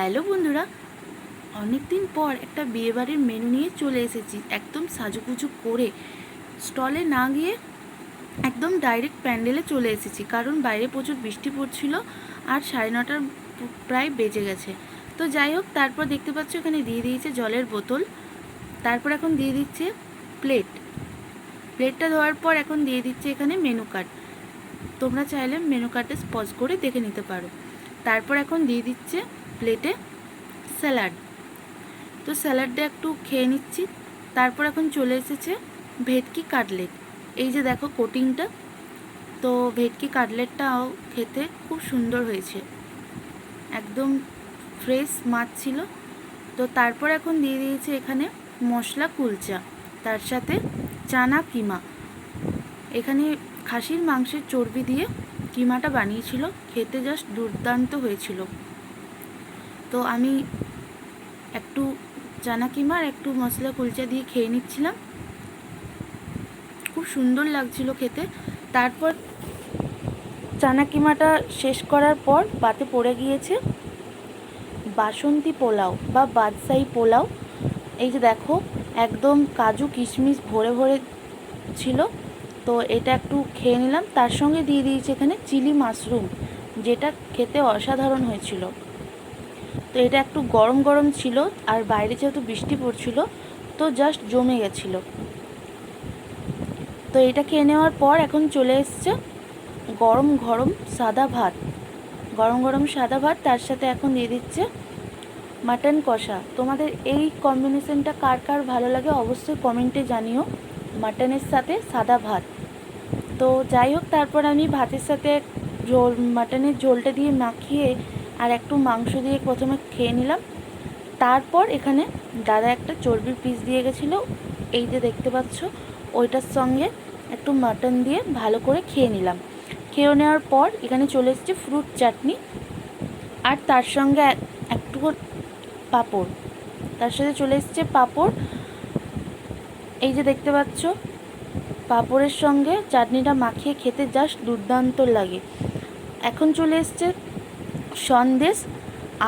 Hello বন্ধুরা, অনেক দিন পর একটা বিয়েবাড়ির মেনু নিয়ে চলে এসেছি। একদম সাজুগুজু করে স্টলে না গিয়ে একদম ডাইরেক্ট প্যান্ডেলে চলে এসেছি, কারণ বাইরে প্রচুর বৃষ্টি পড়ছিল আর 9:30 প্রায় বেজে গেছে। তো যাই হোক, তারপর দেখতে পাচ্ছ এখানে দিয়ে দিয়েছে জলের বোতল। তারপর এখন দিয়ে দিচ্ছে প্লেটটা ধোয়ার পর এখন দিয়ে দিচ্ছে এখানে মেনু কার্ড। তোমরা চাইলে মেনু কার্ডে পজ করে দেখে নিতে পারো। তারপর এখন দিয়ে দিচ্ছে প্লেটে স্যালাড। তো স্যালাডটা একটু খেয়ে নিচ্ছি। তারপর এখন চলে এসেছে ভেটকি কাটলেট। এই যে দেখো কোটিংটা, তো ভেটকি কাটলেটটাও খেতে খুব সুন্দর হয়েছে, একদম ফ্রেশ মাছ ছিল। তো তারপর এখন দিয়ে দিয়েছে এখানে মশলা কুলচা, তার সাথে চানা কিমা। এখানে খাসির মাংসের চর্বি দিয়ে কিমাটা বানিয়েছিল, খেতে জাস্ট দুর্দান্ত হয়েছিল। তো আমি একটু চানা কিমা আর একটু মশলা কুলচা দিয়ে খেয়ে নিচ্ছিলাম, খুব সুন্দর লাগছিল খেতে। তারপর চানা কিমাটা শেষ করার পর পাতে পড়ে গিয়েছে বাসন্তী পোলাও বা বাদশাহী পোলাও। এই যে দেখো, একদম কাজু কিশমিশ ভরে ভরে ছিল। তো এটা একটু খেয়ে নিলাম। তার সঙ্গে দিয়ে দিয়েছে এখানে চিলি মাশরুম, যেটা খেতে অসাধারণ হয়েছিল। তো এটা একটু গরম গরম ছিল, আর বাইরে যেহেতু বৃষ্টি পড়ছিল তো জাস্ট জমে গেছিলো। তো এটা খেয়ে নেওয়ার পর এখন চলে এসছে গরম গরম সাদা ভাত। তার সাথে এখন দিয়ে দিচ্ছে মাটন কষা। তোমাদের এই কম্বিনেশনটা কার কার ভালো লাগে অবশ্যই কমেন্টে জানিও, মাটনের সাথে সাদা ভাত। তো যাই হোক, তারপর আমি ভাতের সাথে মাটনের ঝোলটা দিয়ে মাখিয়ে আর একটু মাংস দিয়ে প্রথমে খেয়ে নিলাম। তারপর এখানে দাদা একটা চর্বির পিস দিয়ে গেছিলো, এই যে দেখতে পাচ্ছ, ওইটার সঙ্গে একটু মাটন দিয়ে ভালো করে খেয়ে নিলাম। খেয়ে নেওয়ার পর এখানে চলে এসেছে ফ্রুট চাটনি, আর তার সঙ্গে একটু পাঁপড়। তার সাথে চলে এসেছে পাঁপড়, এই যে দেখতে পাচ্ছ, পাঁপড়ের সঙ্গে চাটনিটা মাখিয়ে খেতে জাস্ট দুর্দান্ত লাগে। এখন চলে এসছে সন্দেশ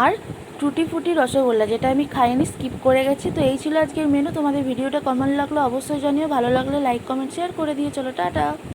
আর টুটি ফুটি রসগোল্লা, যেটা আমি খাইনি, স্কিপ করে গেছি। তো এই ছিল আজকের মেনু। তোমাদের ভিডিওটা কেমন লাগলো অবশ্যই জানিও, ভালো লাগলে লাইক কমেন্ট শেয়ার করে দিয়ে চলো, টাটা।